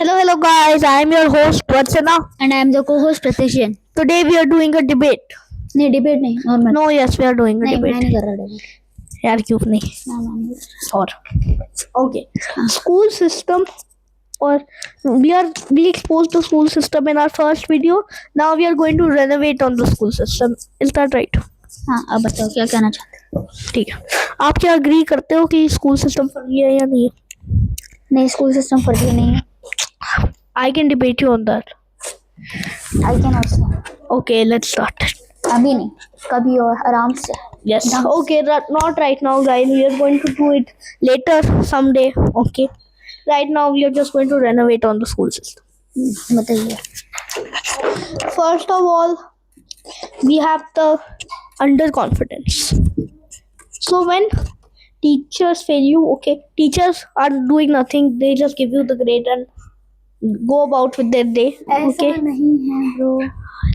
Hello guys. I am your host Vatsana. And I am the co-host Pratishan. Today we are doing a debate. नहीं debate नहीं normal No, yes, we are doing a नहीं मैं debate. नहीं कर रहा debate यार क्यों नहीं? ना मैं नहीं कर और okay. School system or we exposed the school system in our first video. Now we are going to renovate on the school system. Is that right? रहा हाँ अब बताओ क्या कहना चाहते हो ठीक है. आप क्या agree करते हो कि स्कूल सिस्टम फर्जी है या नहीं है? नहीं स्कूल सिस्टम फर्जी नहीं है I can debate you on that. I can also Okay, let's start. अभी नहीं कभी और आराम से Yes. Okay, not right now, guys. We are going to do it later someday. Okay. Right now, we are just going to renovate on the school system. बताइए First of all, we have the underconfidence. So when teachers fail you, okay, teachers are doing nothing. They just give you the grade and go about with their day. ऐसा Okay. नहीं है bro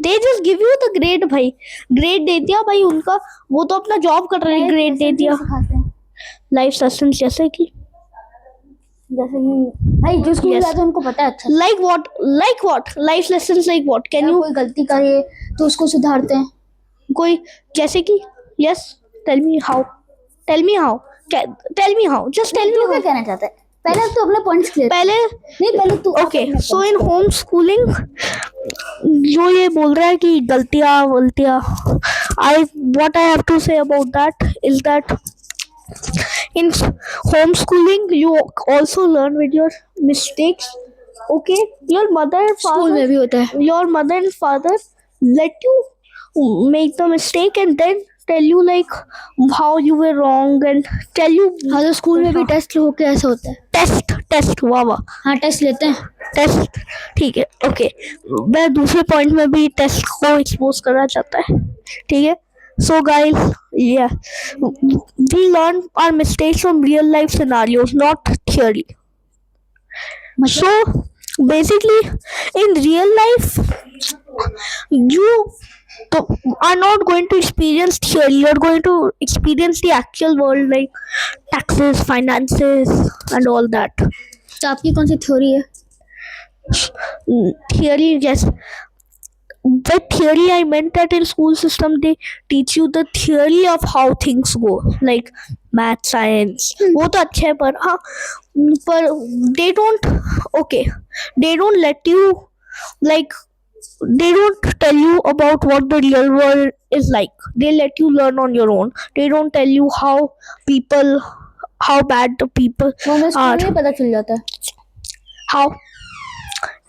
They just give you the grade भाई. Grade दे दिया भाई उनका. वो तो अपना जॉब कर रहे हैं. Grade दे दिया. सिखाते हैं Life lessons जैसे कि भाई जो स्कूल Yes. जाते हैं उनको पता है अच्छा like what life lessons like what can अगर you कोई गलती करे तो उसको सुधारते हैं कोई जैसे कि yes tell me how tell me how just tell तू me क्या how. कहना चाहता है पहले तो अपने पॉइंट्स क्लियर पहले नहीं पहले तू okay so in home schooling जो ये बोल रहा है कि गलतियां what I have to say about that is that in homeschooling you also learn with your mistakes. Okay, your mother and school father में भी होता है your mother and father let you make the mistake and then tell you like how you were wrong and tell you हाँ तो school में भी test होके ऐसा होता है टेस्ट वाह हाँ टेस्ट लेते हैं टेस्ट ठीक है ओके मैं दूसरे पॉइंट में भी टेस्ट को एक्सपोज करना चाहता है ठीक है so guys yeah we learn our mistakes from real life scenarios not theory so basically in real life you are not going to experience theory you're going to experience the actual world like taxes finances and all that तो आपकी कौन सी theory है theory yes by theory I meant that in school system they teach you the theory of how things go like math science वो तो अच्छा है पर they don't okay they don't let you like they don't tell you about what the real world is like they let you learn on your own they don't tell you how bad the people वो हमें school are में पता चल जाता है how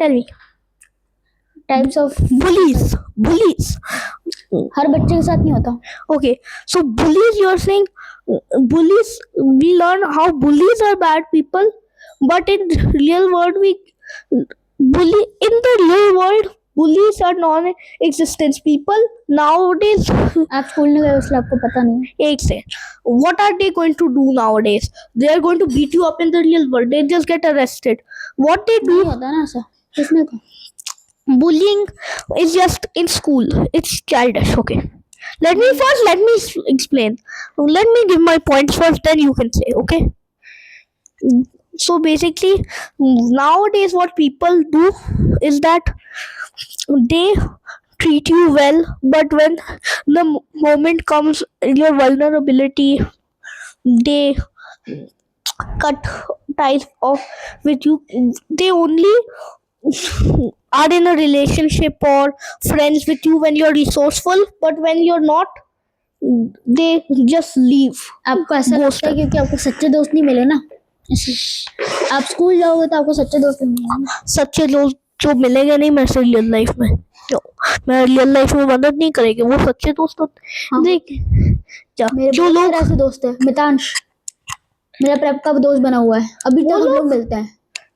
tell me types of bullies हर बच्चे के साथ नहीं होता okay so bullies you're saying bullies we learn how bullies are bad people but in real world we in the real world bullies are non-existent people nowadays आप school में गए इसलिए आपको पता नहीं है एक से what are they going to do nowadays they are going to beat you up in the real world they just get arrested what they do नहीं होता ना ऐसा किसने कहा bullying is just in school it's childish okay let me explain let me give my points first then you can say okay so basically nowadays what people do is that they treat you well but when the moment comes your vulnerability they cut ties off with you they only are in a relationship or friends with you when you're resourceful but when you're not they just leave आपको ऐसा लगता है क्योंकि आपको सच्चे दोस्त नहीं मिले ना इसलिए आप स्कूल जाओगे तो आपको सच्चे दोस्त नहीं मिलेंगे सच्चे लोग जो मिलेंगे नहीं मेरे से रियल लाइफ में मैं रियल लाइफ में मदद नहीं करेंगे वो सच्चे दोस्त हाँ। देख मेरे जो लोग ऐसे दोस्त है मितांश मेरा प्रेप का दोस्त बना हुआ है अभी तक हम लोग मिलते हैं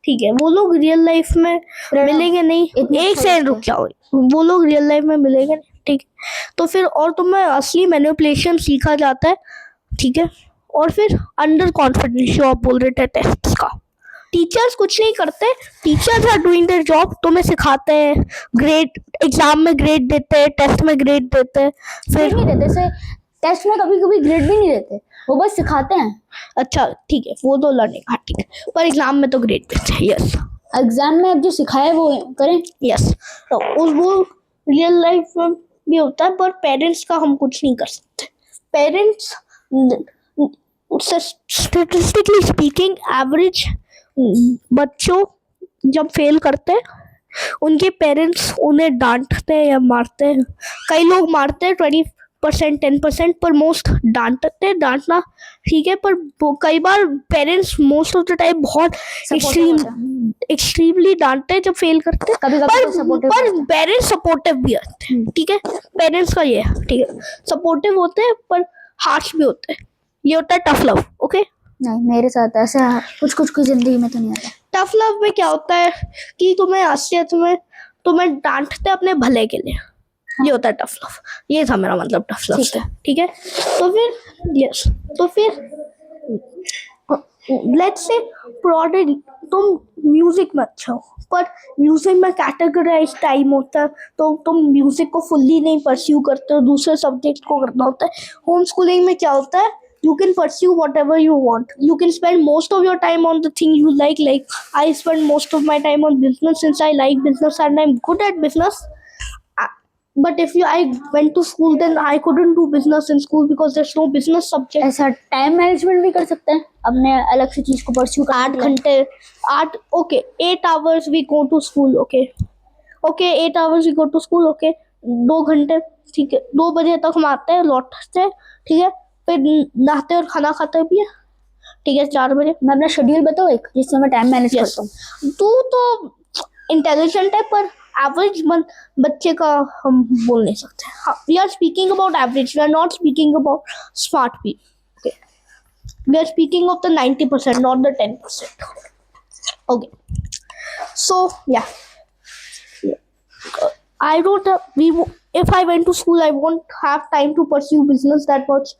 ठीक है वो लोग रियल लाइफ में मिलेंगे नहीं इतना एक अच्छा सेकंड रुक लगता जाओ वो लोग रियल लाइफ में मिलेंगे नहीं ठीक है तो फिर और तुम्हें असली मैनिपुलेशन सीखा जाता है ठीक है और फिर अंडर कॉन्फिडेंस जो आप बोल रहे थे टेस्ट का टीचर्स कुछ नहीं करते teachers are doing their job तुम्हें सिखाते हैं ग्रेड एग्जाम में ग्रेड देते हैं टेस्ट में ग्रेड देते हैं फिर नहीं देते से टेस्ट में कभी कभी ग्रेड भी नहीं देते वो बस सिखाते हैं अच्छा ठीक है वो तो लर्निंग हाँ ठीक है पर एग्जाम में तो ग्रेड देते हैं यस एग्जाम में अब जो सिखाया है वो करें। यस, तो वो रियल लाइफ में भी होता है, पर पेरेंट्स का हम कुछ नहीं कर सकते। पेरेंट्स स्टेटिस्टिकली स्पीकिंग एवरेज बच्चों जब फेल करते हैं उनके पेरेंट्स उन्हें डांटते हैं या मारते हैं। कई लोग मारते हैं 20%, 10%, पर मोस्ट डांटते हैं। डांटना ठीक है, पर कई बार parents most of the time बहुत एक्सट्रीमली डांटते हैं जब फेल करते हैं। कभी-कभी तो supportive पर पेरेंट्स सपोर्टिव भी होते हैं, ठीक है। पेरेंट्स का ये है, ठीक है, सपोर्टिव होते हैं पर हार्श भी होते हैं। ये होता है टफ लव। ओके, नहीं, मेरे साथ ऐसा कुछ की जिंदगी में तो नहीं आता। टफ लव में क्या होता है कि तुम्हें हंसते तुम्हें डांटते अपने भले के लिए। ये होता है टफ लव। ये था मेरा मतलब टफ लव से, ठीक है। तो फिर यस, तो फिर लेट्स से प्रोडक्ट तुम म्यूजिक में अच्छा हो, पर म्यूजिक में कैटेगराइज टाइम होता है, तो तुम म्यूजिक को फुल्ली नहीं परस्यू करते हो, दूसरे सब्जेक्ट को करना होता है। होम स्कूलिंग में क्या होता है, you can pursue whatever you want. You can spend most of your time on the thing you like I spend most of my time on business since I like business and I'm good at business. But if I went to school, then I couldn't do business in school because there's no business subject. ऐसा time management भी कर सकते हैं, अपने अलग से चीज को परस्यू कर। 8 घंटे, 8 hours we go to school. Okay, 8 hours we go to school. Okay, 2 घंटे, ठीक है, 2 बजे तक हम आते हैं, लौटते हैं, ठीक है, फिर नहाते और खाना खाते भी है, ठीक है, 4 बजे। मैं अपना शेड्यूल बताऊँ एक, जिससे मैं टाइम मैनेज करता हूँ। तू तो इंटेलिजेंट है, पर एवरेज बच्चे का हम बोल नहीं सकते। We are speaking about average, we are not speaking about smart people. We are speaking of the 90%, not the 10%। Okay, so yeah I don't if I went to school, I won't have time to pursue business that much,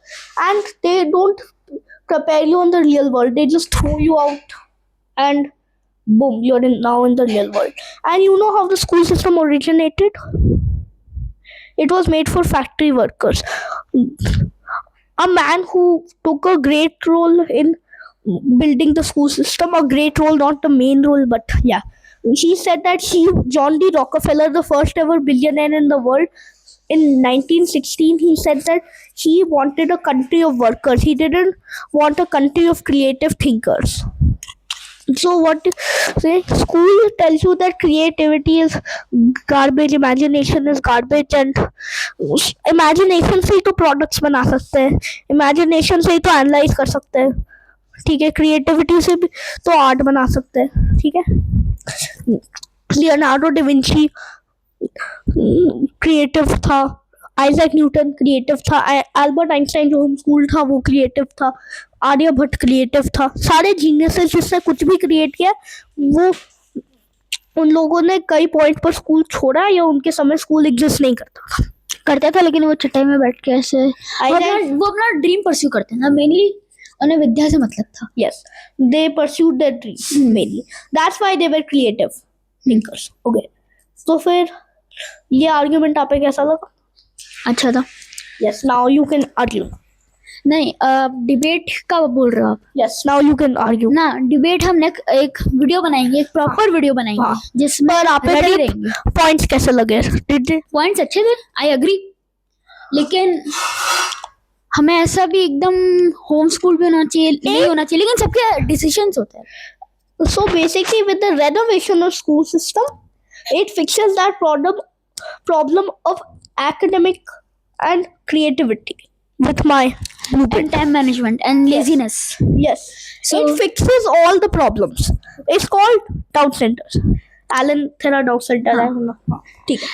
and they don't prepare you on the real world. They just throw you out and boom, you're now in the real world. And you know how the school system originated? It was made for factory workers. A man who took a great role in building the school system, a great role, not the main role, but yeah, he said that John D. Rockefeller, the first ever billionaire in the world, in 1916, he said that he wanted a country of workers. He didn't want a country of creative thinkers. So what say, school tells you that creativity is garbage, imagination is garbage, and imagination से ही तो products बना सकते हैं, imagination से ही तो analyze कर सकते हैं, ठीक है, creativity से भी तो art बना सकते हैं, ठीक है। लियोनार्डो डा विंची क्रिएटिव था, आइजैक न्यूटन क्रिएटिव था, अल्बर्ट आइंस्टाइन जो होम स्कूल था वो क्रिएटिव था, आर्यभट्ट क्रिएटिव था। सारे जीनियसेस जिसने कुछ भी क्रिएट किया वो उन लोगों ने कई पॉइंट पर स्कूल छोड़ा, या उनके समय स्कूल एग्जिस्ट नहीं करता था, लेकिन वो चटाई में बैठ के ऐसे वो अपना ड्रीम परस्यू करते हैं ना, मेनली उन्हें विद्या से मतलब था। Yes, they pursued their dreams mainly. That's why they were creative thinkers. Okay, तो फिर ये आर्ग्यूमेंट आप पे कैसा लगा? अच्छा था। Yes, now you can argue. नहीं, डिबेट का बोल रहे हो आप? Yes, now you can argue. ना, डिबेट हम एक वीडियो बनाएंगे, एक प्रॉपर वीडियो बनाएंगे जिसमें आप पे पॉइंट्स कैसे लगे? पॉइंट्स अच्छे थे, आई एग्री, लेकिन हमें ऐसा भी एकदम होम स्कूल भी होना चाहिए, नहीं होना चाहिए, लेकिन सबके डिसीजंस होते हैं। So basically, with the renovation of school system, it fixes that problem of academic and creativity with my and time management and laziness. Yes, so it fixes all the problems. It's called doubt centers. Alan Thera doubt center.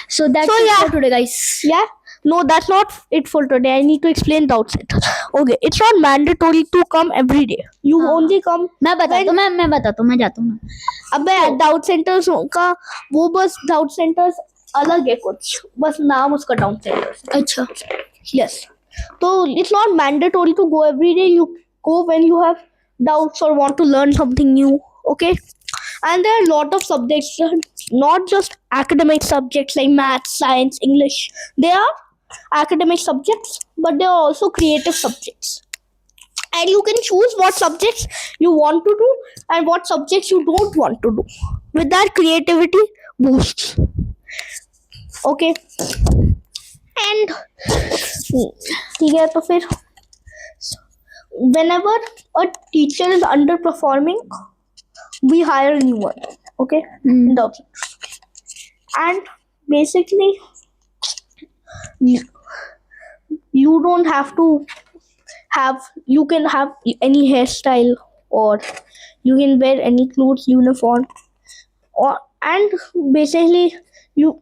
So that's it for today, guys. Yeah. No, that's not it for today. I need to explain doubt centers. Okay, it's not mandatory to come every day. You only come. मैं बताता हूँ, मैं जाता हूँ। अबे doubt centres का वो बस डाउट सेंटर्स अलग है कुछ, बस नाम उसका डाउट सेंटर्स। अच्छा, yes. So it's not mandatory to go every day. You go when you have doubts or want to learn something new. Okay. And there are a lot of subjects, not just academic subjects like math, science, English. They are academic subjects, but they are also creative subjects. And you can choose what subjects you want to do and what subjects you don't want to do. with that creativity boosts. Okay. And ठीक है तो फिर whenever a teacher is underperforming, we hire a new one. Okay. Hmm. And basically you don't have to have, you can have any hairstyle, or you can wear any clothes uniform, or and basically you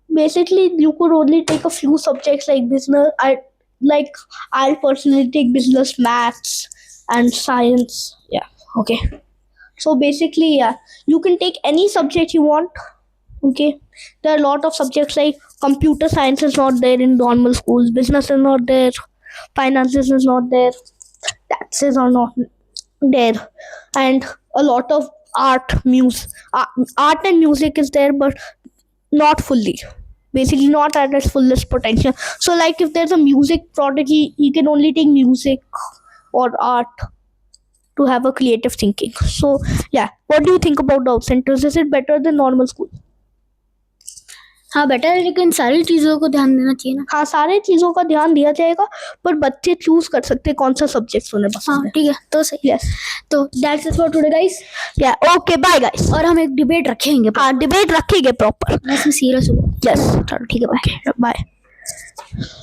you could only take a few subjects like business. I personally take business, maths and science. Yeah. Okay. So basically, yeah, you can take any subject you want. Okay. There are a lot of subjects like computer science is not there in normal schools, business is not there, finances is not there, taxes are not there, and a lot of art and music is there, but not fully. Basically, not at its fullest potential. So, like if there's a music prodigy, he can only take music or art to have a creative thinking. So, yeah, what do you think about the centers? Is it better than normal school? हाँ better है, लेकिन सारी चीजों को ध्यान देना चाहिए ना. हाँ, सारे चीजों का ध्यान दिया जाएगा, पर बच्चे चूज कर सकते हैं कौन सा सब्जेक्ट उन्हें हाँ पसंद है. ठीक है, तो सही. Yes. तो that's it for today guys. Yeah. Okay. Bye, guys. और हम एक डिबेट रखेंगे. हाँ, डिबेट रखेंगे प्रॉपर. मैं इसमें सीरियस हुआ. Yes. चलो ठीक है, बाय. Okay. Bye.